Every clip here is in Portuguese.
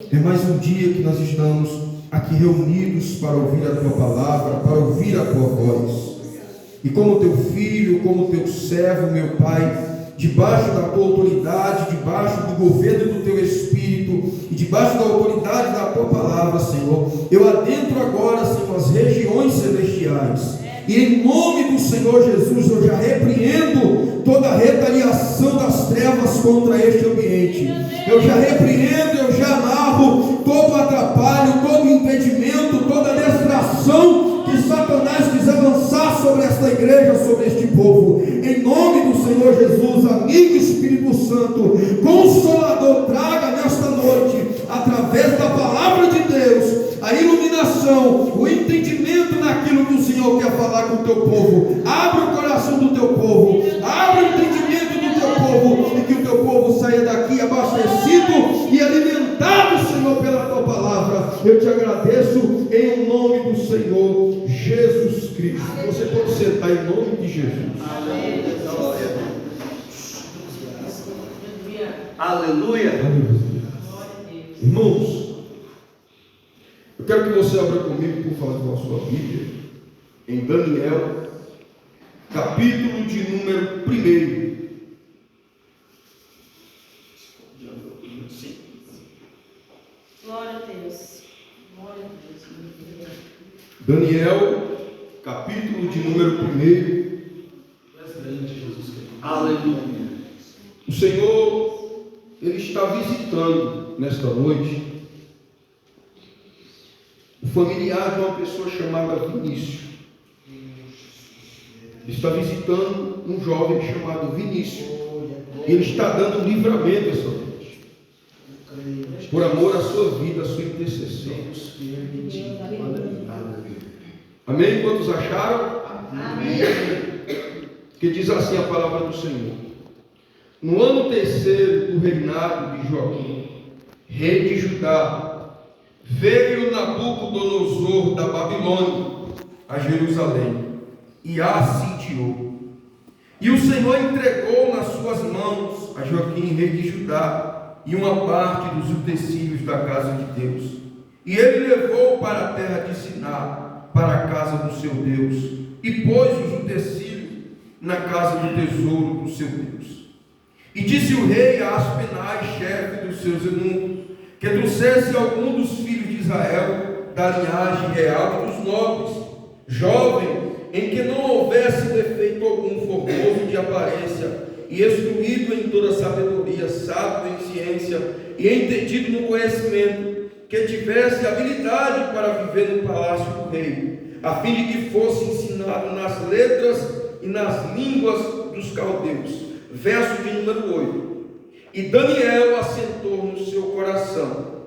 É mais um dia que nós estamos aqui reunidos para ouvir a Tua palavra, para ouvir a Tua voz. E como Teu filho, como Teu servo, meu Pai, debaixo da Tua autoridade, debaixo do governo do Teu Espírito e debaixo da autoridade da Tua palavra, Senhor, eu adentro agora, Senhor, as regiões celestiais. E em nome do Senhor Jesus, eu já repreendo toda a retaliação das trevas contra este ambiente. Eu já repreendo, eu já amarro todo o atrapalho, todo o impedimento, toda a distração que Satanás quiser lançar sobre esta igreja, sobre este povo. Em nome do Senhor Jesus, amigo Espírito Santo, Consolador, traga nesta noite, através da palavra de Deus, a iluminação, o entendimento naquilo que o Senhor quer falar com o teu povo. Abre o coração do teu povo, abre o entendimento do teu povo, e que o teu povo saia daqui abastecido e alimentado, Senhor, pela tua palavra. Eu te agradeço em nome do Senhor Jesus Cristo. Você pode sentar em nome de Jesus. Aleluia. Irmãos, eu quero que você abra comigo, por favor, a sua Bíblia, em Daniel, capítulo de número 1. Glória a Deus. Glória a Deus. Daniel, capítulo de número 1. Aleluia. O Senhor, Ele está visitando nesta noite o familiar de uma pessoa chamada Vinícius. Ele está visitando um jovem chamado Vinícius. Ele está dando livramento essa noite, por amor à sua vida, à sua intercessão. Amém? Quantos acharam? Amém. Que diz assim a palavra do Senhor: no ano 3º do reinado de Joaquim, rei de Judá, veio Nabucodonosor da Babilônia a Jerusalém e a sitiou. E o Senhor entregou nas suas mãos a Joaquim, rei de Judá, e uma parte dos utensílios da casa de Deus. E ele levou para a terra de Siná, para a casa do seu Deus, e pôs os utensílios na casa do tesouro do seu Deus. E disse o rei a Aspenaz, chefe dos seus eunucos, que trouxesse algum dos filhos de Israel, da linhagem real dos nobres, jovem, em que não houvesse defeito algum, formoso de aparência, e instruído em toda sabedoria, sábio em ciência, e entendido no conhecimento, que tivesse habilidade para viver no palácio do rei, a fim de que fosse ensinado nas letras e nas línguas dos caldeus. Verso de número 8. E Daniel assentou no seu coração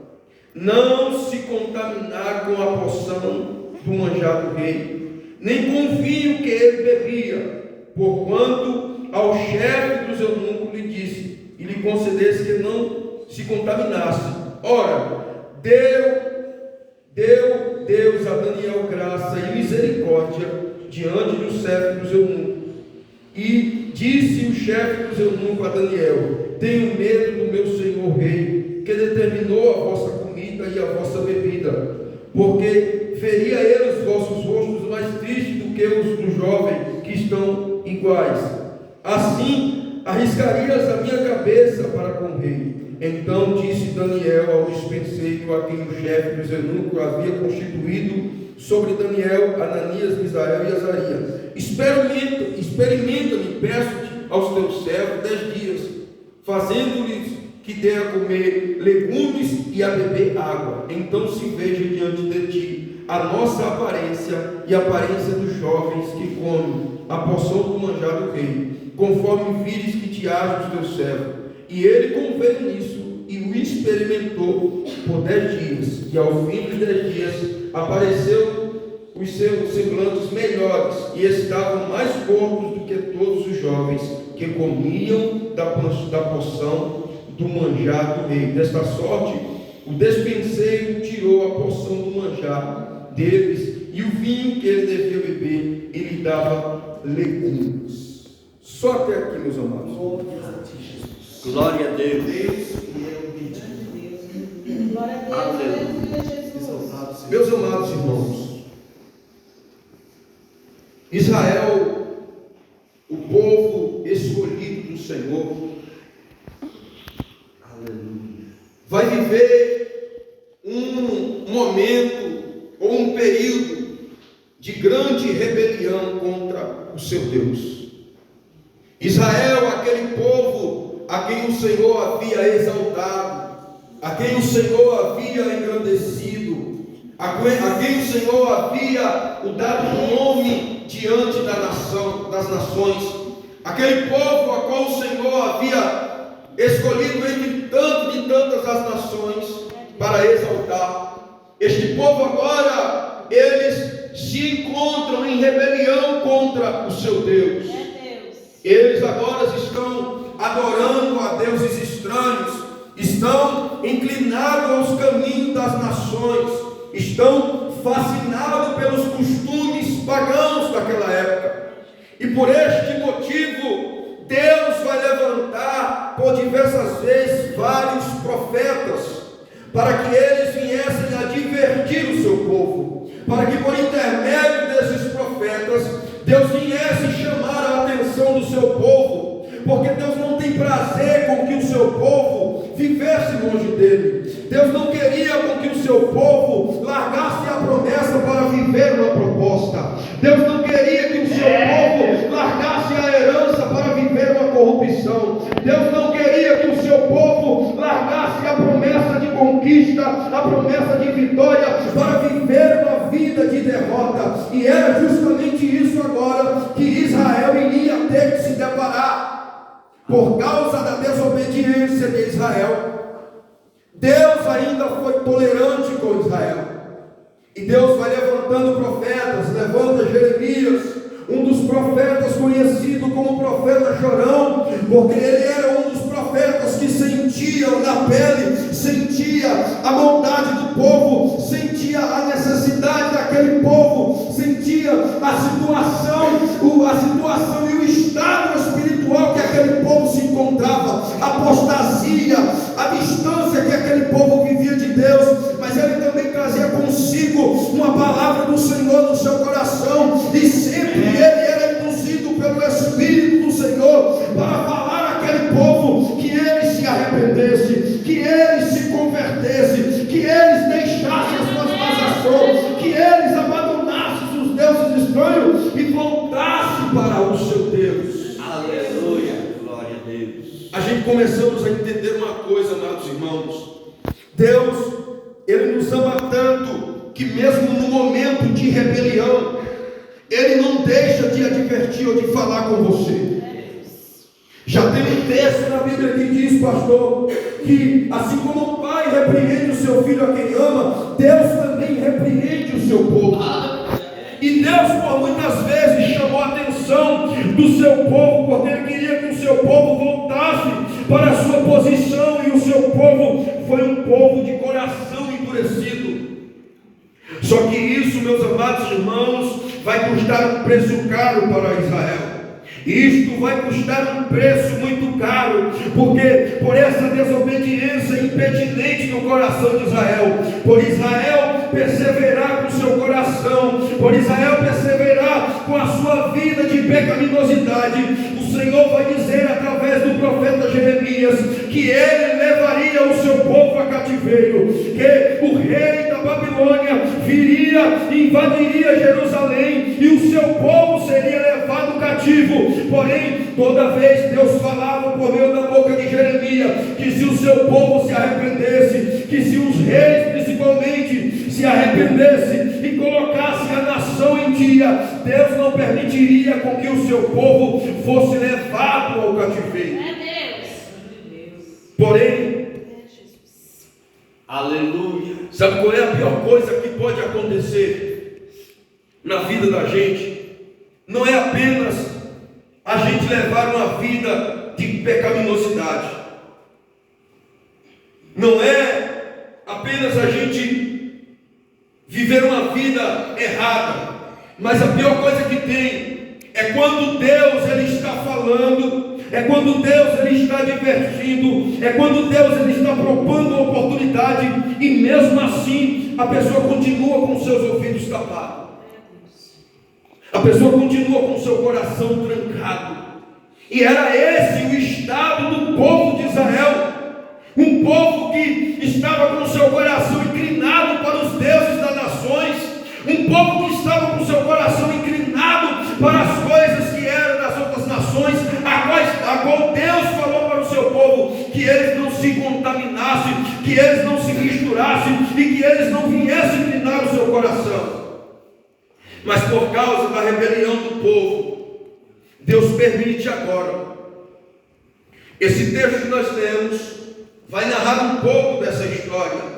não se contaminar com a porção do manjar do rei, nem com o vinho que ele bebia, porquanto ao chefe dos eunucos lhe disse, e lhe concedesse que não se contaminasse. Ora, deu Deus a Daniel graça e misericórdia diante do chefe dos eunucos. E disse o chefe dos eunucos a Daniel: tenho medo do meu senhor rei, que determinou a vossa comida e a vossa bebida, porque veria ele os vossos rostos mais tristes do que os do jovem, que estão iguais. Assim arriscarias a minha cabeça para com o rei. Então disse Daniel ao dispenseiro, a quem o chefe dos eunucos havia constituído sobre Daniel, Ananias, Misael e Azarias: experimenta-me, peço-te aos teus servos 10 dias, fazendo-lhes que dê a comer legumes e a beber água. Então se veja diante de ti a nossa aparência e a aparência dos jovens que comem a porção do manjar do rei, conforme vires que te age os teus servos. E ele conveio nisso e o experimentou por 10 dias. E ao fim dos 10 dias apareceu os seus semblantes melhores, e estavam mais gordos do que todos os jovens que comiam da porção do manjar do rei. Desta sorte, o despenseiro tirou a porção do manjar deles, e o vinho que ele devia beber, ele dava legumes. Só até aqui, meus amados. Glória a Deus. Glória a Deus. Aleluia. Aleluia, Jesus. Exaltado seja. Meus amados irmãos, Israel, o povo escolhido do Senhor, Aleluia. vai viver um momento ou um período de grande rebelião contra o seu Deus. Israel, aquele povo a quem o Senhor havia exaltado, a quem o Senhor havia engrandecido, a quem o Senhor havia dado nome diante das nações, aquele povo a qual o Senhor havia escolhido entre tantas as nações para exaltar. Este povo agora, eles se encontram em rebelião contra o seu Deus. Eles agora estão adorando a deuses estranhos, estão inclinados aos caminhos das nações, estão fascinados pelos costumes pagãos daquela época. E por este motivo, Deus vai levantar por diversas vezes vários profetas, para que eles viessem advertir o seu povo, para que por intermédio desses profetas, Deus viesse chamar a atenção do seu povo, porque Deus não tem prazer com que o seu povo vivesse longe dele. Deus não queria com que o seu povo largasse a promessa para viver uma proposta. Deus não queria que o seu povo largasse a herança para viver uma corrupção. Deus não queria que o seu povo largasse a promessa de conquista, a promessa de vitória, para viver uma vida de derrota. E era justamente isso agora que Israel iria ter que se deparar. Por causa da desobediência de Israel, Deus ainda foi tolerante com Israel. E Deus vai levantando profetas, levanta Jeremias, um dos profetas conhecido como profeta chorão, porque ele era um dos profetas que sentia na pele, sentia a maldade do povo, sentia a necessidade daquele povo, sentia a situação e o estado espiritual que aquele povo se encontrava, a apostasia, a distância que aquele povo vivia de Deus. Mas ele também trazia consigo uma palavra do Senhor no seu coração, e sempre ele era induzido pelo Espírito do Senhor para falar àquele povo que eles se arrependessem, que eles se convertessem, que eles deixassem as suas más ações, que eles abandonassem os deuses estranhos e voltassem para o seu Deus. Aleluia. Glória a Deus. A gente começamos a entender uma coisa, amados irmãos. Deus, Ele nos ama tanto que mesmo no momento de rebelião, Ele não deixa de advertir ou de falar com você. Já tem um texto na Bíblia que diz, pastor, que assim como o pai repreende o seu filho a quem ama, Deus também repreende o seu povo. E Deus por muitas vezes chamou a atenção do seu povo, porque Ele queria que o seu povo voltasse para a sua posição, e o seu povo foi um povo de coração endurecido. Só que isso, meus amados irmãos, vai custar um preço caro para Israel. Isto vai custar um preço muito caro, porque por essa desobediência impertinente no coração de Israel, por Israel perseverar com o seu coração, por Israel perseverar com a sua vida de pecaminosidade, o Senhor vai dizer através do profeta Jeremias que ele levaria o seu povo a cativeiro, que o rei da Babilônia viria e invadiria Jerusalém e o seu povo seria levado cativo. Porém, toda vez Deus falava por meio da boca de Jeremias que se o seu povo se arrependesse, que se os reis principalmente se arrependessem e colocassem a nação em dia, Deus não permitiria com que o seu povo fosse levado ao cativeiro. Porém, aleluia. sabe qual é a pior coisa que pode acontecer na vida da gente? Não é apenas a gente levar uma vida de pecaminosidade, não é apenas a gente viver uma vida errada, mas a pior coisa que tem é quando Deus ele está falando é quando Deus ele está divertindo, é quando Deus ele está propondo uma oportunidade, e mesmo assim a pessoa continua com seus ouvidos tapados, a pessoa continua com seu coração trancado. E era esse o estado do povo de Israel, um povo que estava com seu coração inclinado para os deuses das nações, um povo que estava com seu coração inclinado para as coisas que eram das outras nações, a qual Deus falou para o seu povo que eles não se contaminassem, que eles não se misturassem e que eles não viessem inclinar o seu coração. Mas por causa da rebelião do povo, Deus permite agora. Esse texto que nós lemos vai narrar um pouco dessa história.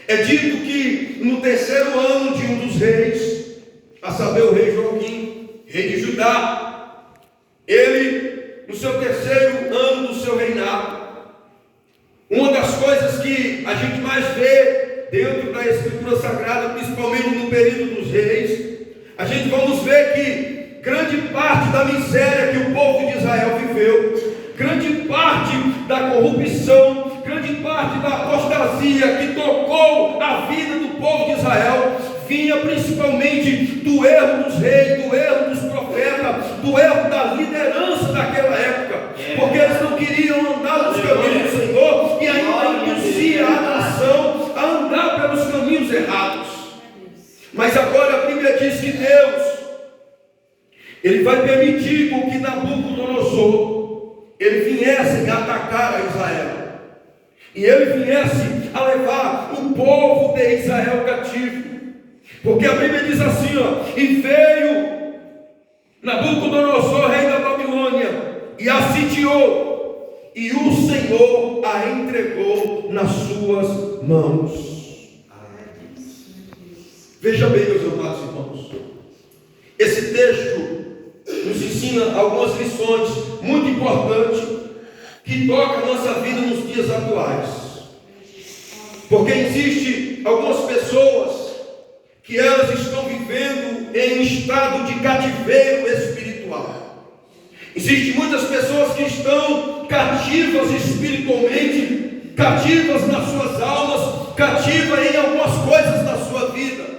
É dito que no terceiro ano de um dos reis, a saber o rei Joaquim, rei de Judá, ele, no seu terceiro ano do seu reinado, uma das coisas que a gente mais vê dentro da Escritura Sagrada, principalmente no período dos reis, a gente vamos ver que grande parte da miséria que o povo de Israel viveu, grande parte da corrupção, grande parte da apostasia que tocou a vida do povo de Israel, vinha principalmente do erro dos reis, do erro dos profetas, do erro da liderança daquela época, porque eles não queriam andar nos caminhos do Senhor e ainda induzia a nação a andar pelos caminhos errados. Mas agora a Bíblia diz que Deus ele vai permitir com que Nabucodonosor ele viesse atacar a Israel, e ele viesse a levar o povo de Israel cativo, porque a Bíblia diz assim, e veio Nabucodonosor, rei da Babilônia, e a sitiou, e o Senhor a entregou nas suas mãos. Veja bem, meus amados irmãos, esse texto nos ensina algumas lições muito importantes que tocam a nossa vida nos dias atuais. Porque existe algumas pessoas que elas estão vivendo em um estado de cativeiro espiritual. Existem muitas pessoas que estão cativas espiritualmente, cativas nas suas almas, cativas em algumas coisas da sua vida.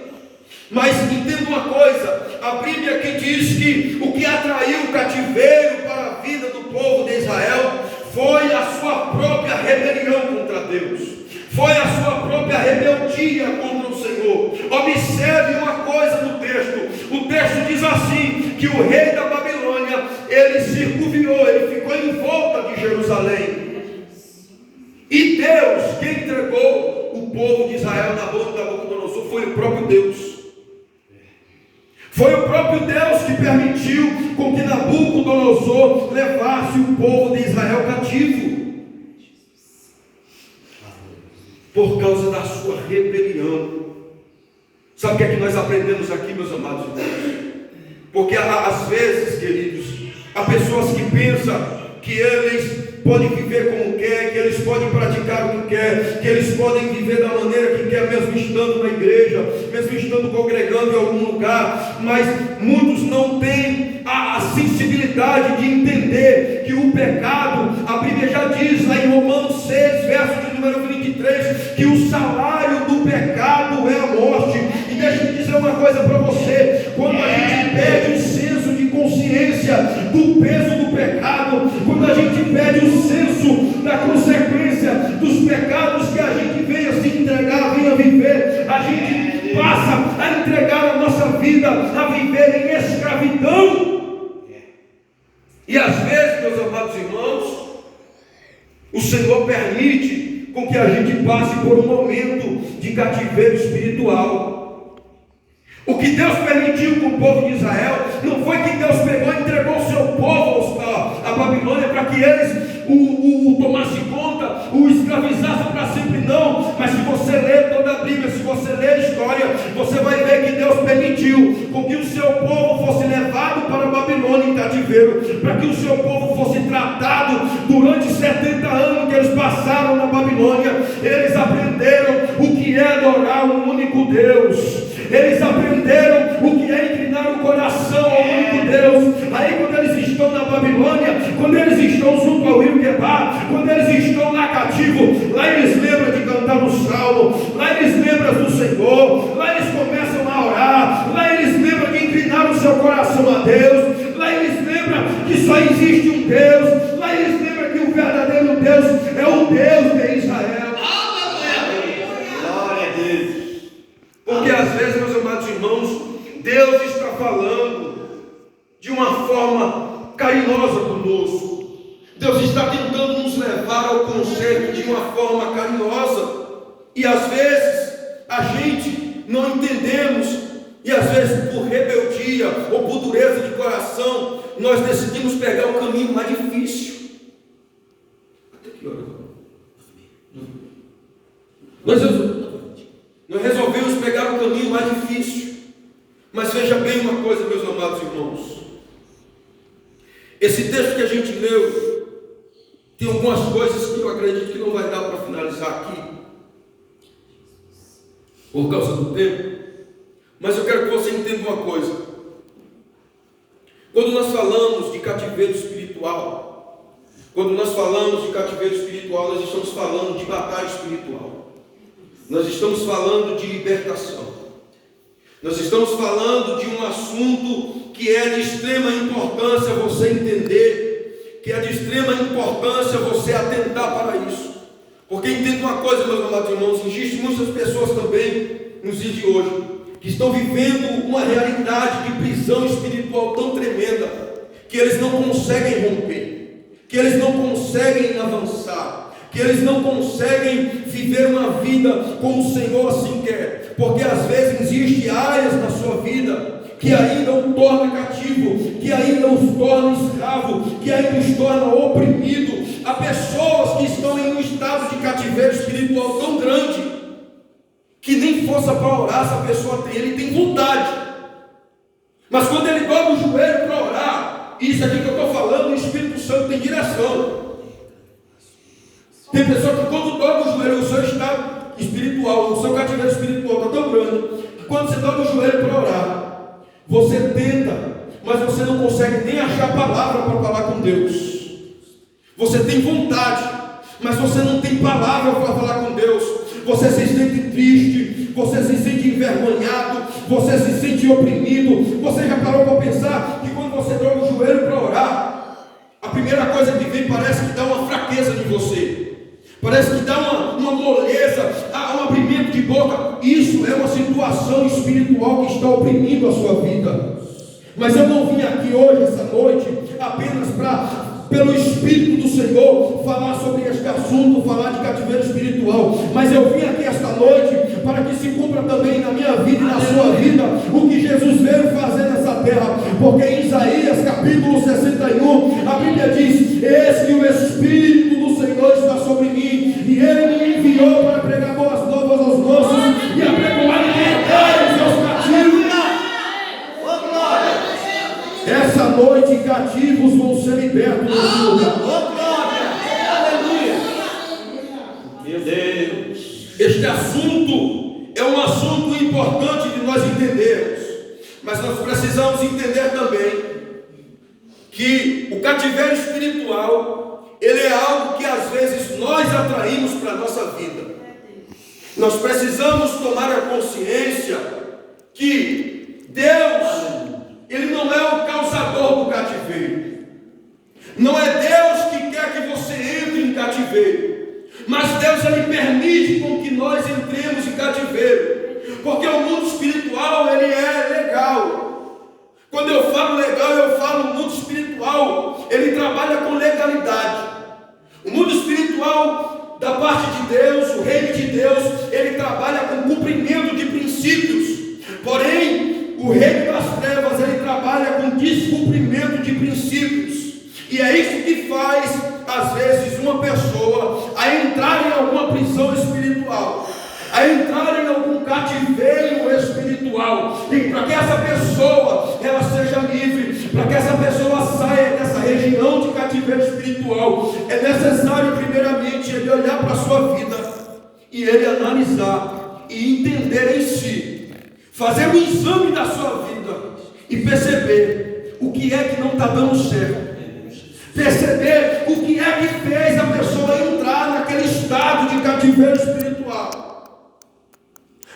Mas entenda uma coisa, a Bíblia que diz que o que atraiu o cativeiro para a vida do povo de Israel foi a sua própria rebelião contra Deus, foi a sua própria rebeldia contra o Senhor. Observe uma coisa no texto, o texto diz assim, que o rei da Babilônia, ele circunviou, ele ficou em volta de Jerusalém, e Deus, quem entregou o povo de Israel na mão de Nabucodonosor, foi o próprio Deus. Foi o próprio Deus que permitiu com que Nabucodonosor levasse o povo de Israel cativo, por causa da sua rebelião. Sabe o que é que nós aprendemos aqui, meus amados irmãos? Porque às vezes, queridos, há pessoas que pensam que eles podem viver como quer, que eles podem praticar o que quer, que eles podem viver da maneira que quer, mesmo estando na igreja, mesmo estando congregando em algum lugar, mas muitos não têm a sensibilidade de entender que o pecado, a Bíblia já diz lá em Romanos 6, verso de número 23, que o salário do pecado é a morte. E deixa eu dizer uma coisa para você, quando a gente perde o senso de consciência do peso do pecado, quando a gente perde o senso da consequência dos pecados que a gente venha se entregar, venha viver, a gente passa a entregar a nossa vida a viver em escravidão. E às vezes, meus amados irmãos, o Senhor permite com que a gente passe por um momento de cativeiro espiritual. O que Deus permitiu com o povo de Israel não foi que Deus pegou e entregou o seu povo à Babilônia para que eles o tomassem conta, o escravizassem para sempre, não. Mas se você ler toda a Bíblia, se você ler a história, você vai ver que Deus permitiu com que o seu povo fosse levado para a Babilônia em cativeiro, para que o seu povo fosse tratado durante 70 anos que eles passaram na Babilônia. Eles aprenderam o que é adorar um único Deus. Eles aprenderam o que é inclinar o coração ao único Deus. Aí quando eles estão na Babilônia, quando eles estão lembram do Senhor, lá eles começam a orar, lá eles lembram que inclinaram o seu coração a Deus, lá eles lembram que só existe um Deus, lá eles lembram que o verdadeiro Deus é o Deus de Israel. Glória a Deus. Porque às vezes, meus amados irmãos, Deus está falando de uma forma carinhosa conosco. Deus está tentando nos levar ao conceito de uma forma carinhosa. E às vezes a gente não entendemos. E às vezes por rebeldia ou por dureza de coração, nós decidimos pegar o caminho mais difícil. Até que hora? Nós resolvemos pegar o caminho mais difícil. Mas veja bem uma coisa, meus amados irmãos. Esse texto que a gente leu tem algumas coisas que eu acredito que não vai dar para finalizar aqui, por causa do tempo. Mas eu quero que você entenda uma coisa. Quando nós falamos de cativeiro espiritual, nós estamos falando de batalha espiritual. Nós estamos falando de libertação. Nós estamos falando de um assunto que é de extrema importância você entender, que é de extrema importância você atentar para isso. Porque entenda uma coisa, meus amados irmãos, existem muitas pessoas também nos dias de hoje que estão vivendo uma realidade de prisão espiritual tão tremenda que eles não conseguem romper, que eles não conseguem avançar, que eles não conseguem viver uma vida como o Senhor assim quer, porque às vezes existem áreas na sua vida que ainda o torna cativo, que ainda os torna escravo, que ainda os torna oprimido. Há pessoas que estão em um estado de cativeiro espiritual tão grande que nem força para orar essa pessoa tem, ele tem vontade, mas quando ele dobra o joelho para orar, isso aqui que eu estou falando, o Espírito Santo tem direção. Tem pessoa que quando dobra o joelho, o seu estado espiritual, o seu cativeiro espiritual está tão grande, que quando você dobra o joelho para orar, você tenta, mas você não consegue nem achar palavra para falar com Deus. Você tem vontade, mas você não tem palavra para falar com Deus. Você se sente triste, você se sente envergonhado, você se sente oprimido. Você já parou para pensar que quando você dobra o joelho para orar, a primeira coisa que vem parece que dá uma fraqueza de você, parece que dá uma moleza, um abrimento de boca. Isso é uma situação espiritual que está oprimindo a sua vida. Mas eu não vim aqui hoje, essa noite, apenas pelo Espírito do Senhor, falar sobre este assunto, falar de cativeiro espiritual, mas eu vim aqui esta noite para que se cumpra também na minha vida e na sua vida o que Jesus veio fazer nessa terra, porque em Isaías capítulo 61 a Bíblia diz: eis que o Espírito do Senhor está sobre mim, e Ele me enviou para pregar boas novas aos mansos e a pregoar liberdade aos seus cativos. Essa noite cativos vão ser libertos nesse lugar. Meu Deus. Este assunto é um assunto importante de nós entendermos, mas nós precisamos entender também que o cativeiro espiritual, ele é algo que às vezes nós atraímos para a nossa vida. Nós precisamos tomar a consciência que Deus, Ele não é o causador do cativeiro. Não é Deus que quer que você entre em cativeiro, mas Deus, Ele permite com que nós entremos em cativeiro, porque o mundo espiritual, ele é legal. Quando eu falo legal, eu falo mundo espiritual, ele trabalha com legalidade. O mundo espiritual da parte de Deus, o reino de Deus, ele trabalha com cumprimento de princípios. Porém, o reino das trevas, ele trabalha com descumprimento de princípios. E é isso que faz, às vezes, uma pessoa a entrar em alguma prisão espiritual, a entrar em algum cativeiro espiritual. E para que essa pessoa ela seja livre, para que essa pessoa saia dessa região de cativeiro espiritual, é necessário primeiramente ele olhar para a sua vida e ele analisar e entender em si, fazer um exame da sua vida e perceber o que é que não está dando certo, perceber o que é que fez a pessoa entrar naquele estado de cativeiro espiritual.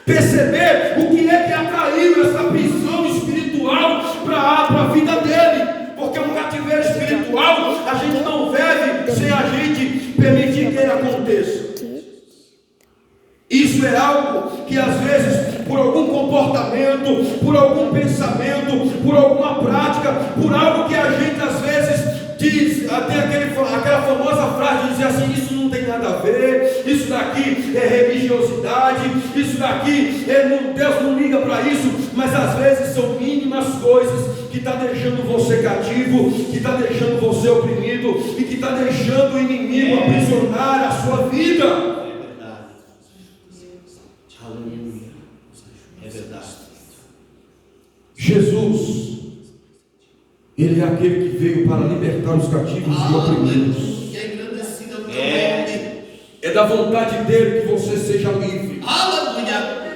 perceber o que atraiu essa prisão espiritual para a vida dele. Porque um cativeiro espiritual a gente não deve sem a gente permitir que ele aconteça. Isso é algo que às vezes, por algum comportamento, por algum pensamento, por alguma prática, por algo que a gente às vezes diz, tem aquela famosa frase de dizer assim: isso não tem nada a ver, isso daqui é religiosidade, isso daqui Deus não liga para isso. Mas às vezes são mínimas coisas que está deixando você cativo, que está deixando você oprimido e que está deixando o inimigo aprisionar a sua vida. Aleluia. É verdade. Jesus, Ele é aquele que veio para libertar os cativos e oprimidos. É da vontade dele que você seja livre. Aleluia.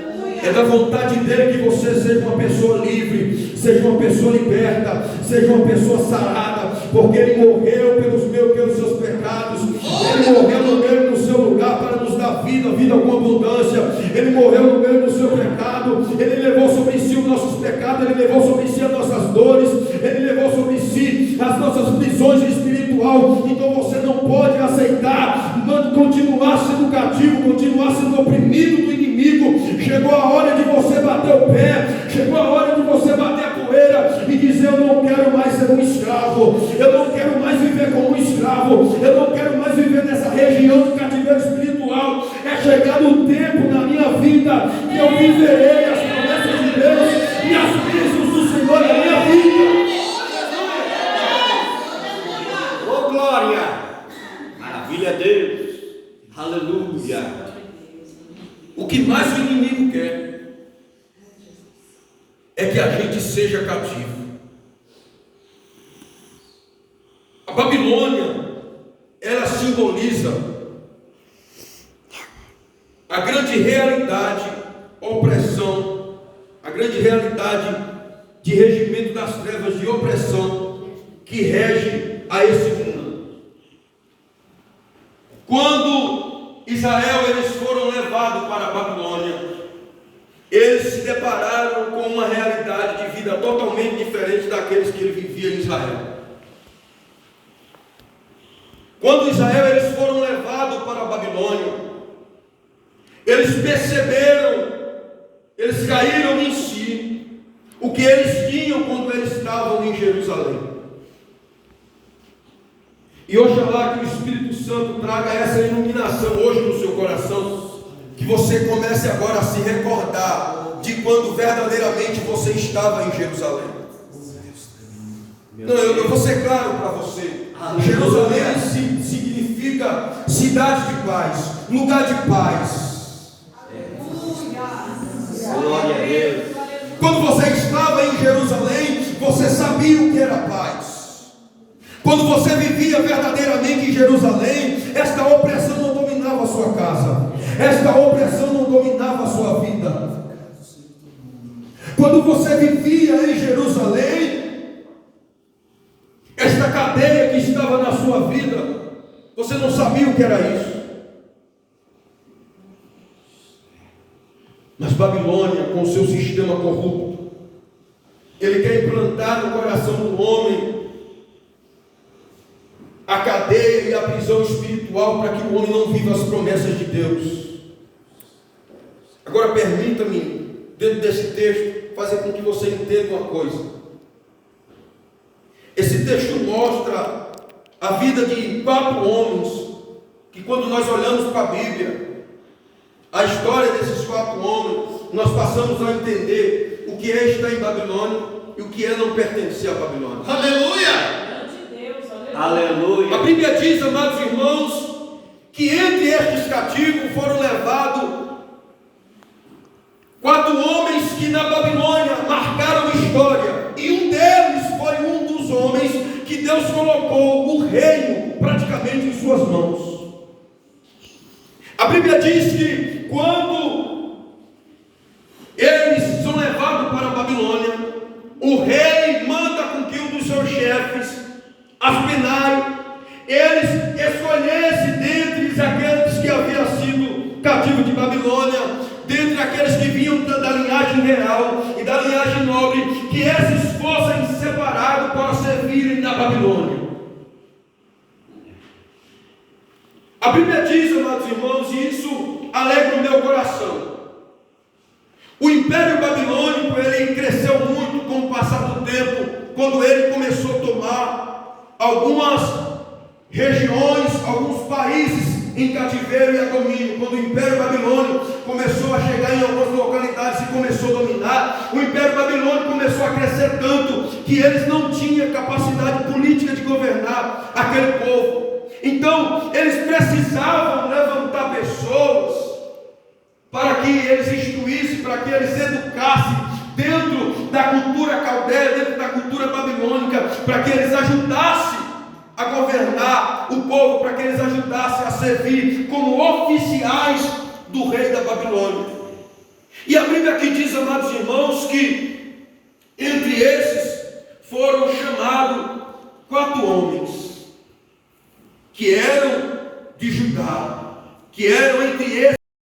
É da vontade dele que você seja uma pessoa livre, seja uma pessoa liberta, seja uma pessoa sarada, porque ele morreu pelos seus pecados. Ele morreu no seu lugar para nos dar vida com abundância. Ele morreu no meio do seu pecado. Ele levou sobre si os nossos pecados, ele levou sobre si as nossas dores, ele levou sobre si as nossas prisões espiritual. Então você não pode aceitar continuar sendo cativo, continuar sendo oprimido do inimigo. Chegou a hora de você bater o pé, chegou a hora de você bater a poeira e dizer: eu não quero mais ser um escravo, eu não quero mais viver como um escravo, eu não quero mais viver nessa região do cativeiro espiritual. É chegado o tempo na minha vida que eu viverei as promessas de Deus e as bênçãos do Senhor na minha vida. Oh, glória! Maravilha, Deus! Aleluia! O que mais o inimigo quer é que a gente seja cativo. A Babilônia, ela simboliza a grande realidade, opressão, a grande realidade de regimento das trevas, de opressão que rege a esse mundo. Quando Israel, eles foram levados para a Babilônia, eles se depararam com uma realidade de vida totalmente diferente daqueles que ele vivia em Israel. Quando Israel, eles foram levados para a Babilônia, eles perceberam, eles caíram em si, o que eles tinham quando eles estavam em Jerusalém. E oxalá que o Espírito Santo traga essa iluminação hoje no seu coração, que você comece agora a se recordar de quando verdadeiramente você estava em Jerusalém. Não, eu vou ser claro para você. Jerusalém significa cidade de paz, lugar de paz. Glória a Deus. Quando você estava em Jerusalém, você sabia o que era paz. Quando você vivia verdadeiramente em Jerusalém, esta opressão não dominava a sua casa, esta opressão não dominava a sua vida. Quando você vivia em Jerusalém, esta cadeia que estava na sua vida, você não sabia o que era isso. Mas Babilônia, com seu sistema corrupto, ele quer implantar no coração do homem a cadeia e a prisão espiritual para que o homem não viva as promessas de Deus. Agora permita-me, dentro desse texto, fazer com que você entenda uma coisa. Esse texto mostra a vida de 4 homens, que quando nós olhamos para a Bíblia, a história desses 4 homens, nós passamos a entender o que é estar em Babilônia e o que é não pertencer à Babilônia. Aleluia! Aleluia! A Bíblia diz, amados irmãos, que entre estes cativos foram levados 4 homens que na Babilônia marcaram história, e um deles foi um dos homens que Deus colocou o reino praticamente em suas mãos. A Bíblia diz que quando eles são levados para a Babilônia, o rei manda com que um dos seus chefes, Aspenai, eles escolhessem dentre aqueles que haviam sido cativos de Babilônia, dentre aqueles que vinham da linhagem real e da linhagem nobre, que esses fossem separados para servirem na Babilônia. A Bíblia diz, amados irmãos, e isso alegra o meu coração. O Império Babilônico, ele cresceu muito com o passar do tempo, quando ele começou a tomar algumas regiões, alguns países em cativeiro e a domínio. Quando o Império Babilônico começou a chegar em algumas localidades e começou a dominar, o Império Babilônico começou a crescer tanto que eles não tinham capacidade política de governar aquele povo. Então, eles precisavam levantar pessoas para que eles instruíssem, para que eles educassem dentro da cultura caldeia, dentro da cultura babilônica, para que eles ajudassem a governar o povo, para que eles ajudassem a servir como oficiais do rei da Babilônia. E a Bíblia aqui diz, amados irmãos, que entre esses foram chamados 4 homens, que eram de Judá, que eram entre esses